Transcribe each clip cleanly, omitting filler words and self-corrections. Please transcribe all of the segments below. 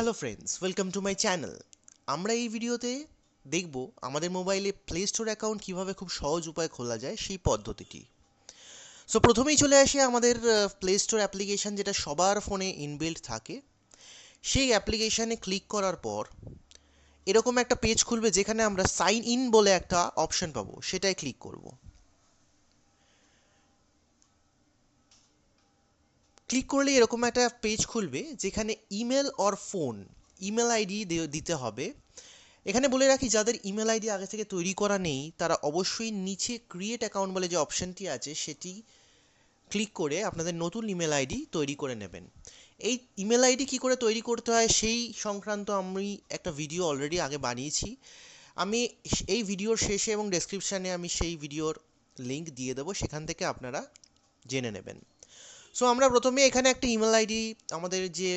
Hello friends, welcome to my channel. আমরা এই ভিডিওতে দেখব আমাদের মোবাইলে প্লে স্টোর অ্যাকাউন্ট কীভাবে খুব সহজ উপায়ে খোলা যায় সেই পদ্ধতিটি। সো প্রথমেই চলে আসে আমাদের প্লে স্টোর অ্যাপ্লিকেশান, যেটা সবার ফোনে ইনবিল্ট থাকে। সেই অ্যাপ্লিকেশানে ক্লিক করার পর এরকম একটা পেজ খুলবে, যেখানে আমরা সাইন ইন বলে একটা অপশান পাবো, সেটায় ক্লিক করব। ক্লিক করলে এরকম একটা পেজ খুলবে, যেখানে email or phone email ID দিতে হবে। এখানে বলে রাখি, যাদের ইমেল আইডি আগে থেকে তৈরি করা নেই তারা অবশ্যই নিচে ক্রিয়েট অ্যাকাউন্ট বলে যে অপশানটি আছে সেটি ক্লিক করে আপনাদের নতুন ইমেল আইডি তৈরি করে নেবেন। এই ইমেল আইডি কী করে তৈরি করতে হয় সেই সংক্রান্ত আমি একটা ভিডিও অলরেডি আগে বানিয়েছি। আমি এই ভিডিওর শেষে এবং ডেসক্রিপশানে আমি সেই ভিডিওর লিঙ্ক দিয়ে দেবো, সেখান থেকে আপনারা জেনে নেবেন। সো আমরা প্রথমে এখানে একটা ইমেল আইডি, আমাদের যে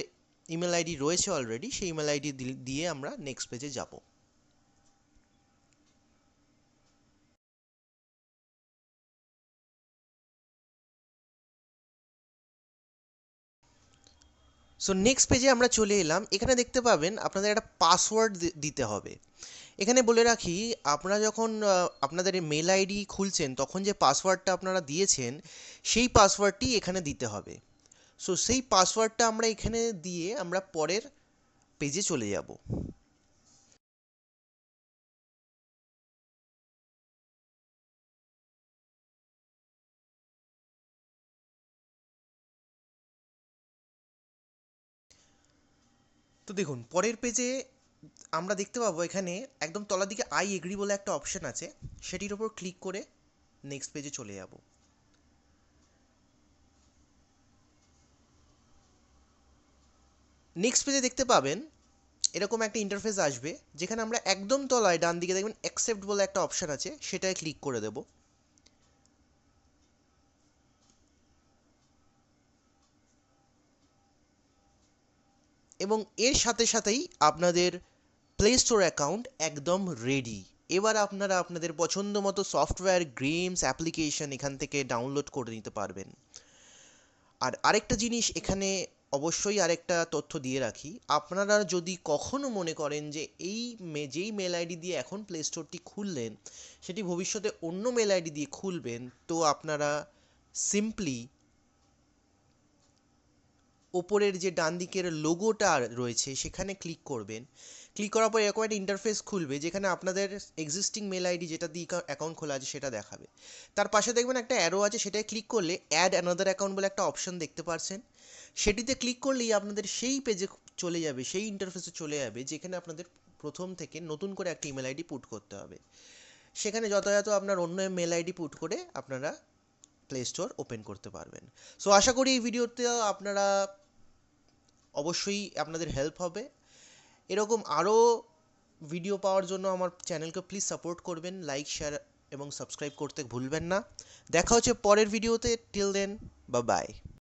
ইমেল আইডি রয়েছে অলরেডি, সেই ইমেল আইডি দিয়ে আমরা নেক্সট পেজে যাব। সো নেক্সট পেজে আমরা চলে এলাম। এখানে দেখতে পাবেন আপনাদের একটা পাসওয়ার্ড দিতে হবে। এখানে বলে রাখি, আপনারা যখন আপনাদের মেল আইডি খুলছেন তখন যে পাসওয়ার্ডটা আপনারা দিয়েছেন সেই পাসওয়ার্ডটি এখানে দিতে হবে। সো সেই পাসওয়ার্ডটা আমরা এখানে দিয়ে আমরা পরের পেজে চলে যাব। তো দেখুন, পরের পেজে আমরা দেখতে পাবো এখানে একদম তলার দিকে আই এগ্রি বলে একটা অপশান আছে, সেটির ওপর ক্লিক করে নেক্সট পেজে চলে যাব। নেক্সট পেজে দেখতে পাবেন এরকম একটা ইন্টারফেস আসবে, যেখানে আমরা একদম তলায় ডান দিকে দেখবেন অ্যাকসেপ্ট বলে একটা অপশান আছে, সেটায় ক্লিক করে দেব। এবং এর সাথে সাথেই আপনাদের প্লে স্টোর অ্যাকাউন্ট একদম রেডি। এবার আপনারা আপনাদের পছন্দ মতো সফটওয়্যার, গেমস, অ্যাপ্লিকেশন এখান থেকে ডাউনলোড করে নিতে পারবেন। আর আরেকটা জিনিস এখানে অবশ্যই আরেকটা তথ্য দিয়ে রাখি, আপনারা যদি কখনো মনে করেন যে যেই মেল আইডি দিয়ে এখন প্লে স্টোরটি খুললেন সেটি ভবিষ্যতে অন্য মেল আইডি দিয়ে খুলবেন, তো আপনারা সিম্পলি ওপরের যে ডান দিকের লোগোটা রয়েছে সেখানে ক্লিক করবেন। ক্লিক করার পর এরকম একটা ইন্টারফেস খুলবে, যেখানে আপনাদের এক্সিস্টিং মেল আইডি যেটা দিয়ে অ্যাকাউন্ট খোলা আছে সেটা দেখাবে। তার পাশে দেখবেন একটা অ্যারো আছে, সেটায় ক্লিক করলে অ্যাড অ্যানাদার অ্যাকাউন্ট বলে একটা অপশন দেখতে পাচ্ছেন। সেটিতে ক্লিক করলেই আপনাদের সেই পেজে চলে যাবে, সেই ইন্টারফেসে চলে যাবে, যেখানে আপনাদের প্রথম থেকে নতুন করে একটা ইমেল আইডি পুট করতে হবে। সেখানে যথাযথ আপনার অন্য মেল আইডি পুট করে আপনারা প্লে স্টোর ওপেন করতে পারবেন। সো আশা করি এই ভিডিওতে আপনারা অবশ্যই আপনাদের হেল্প হবে। এরকম আরও ভিডিও পাওয়ার জন্য আমার চ্যানেলকে প্লিজ সাপোর্ট করবেন, লাইক, শেয়ার এবং সাবস্ক্রাইব করতে ভুলবেন না। দেখা হচ্ছে পরের ভিডিওতে। Till then, bye by.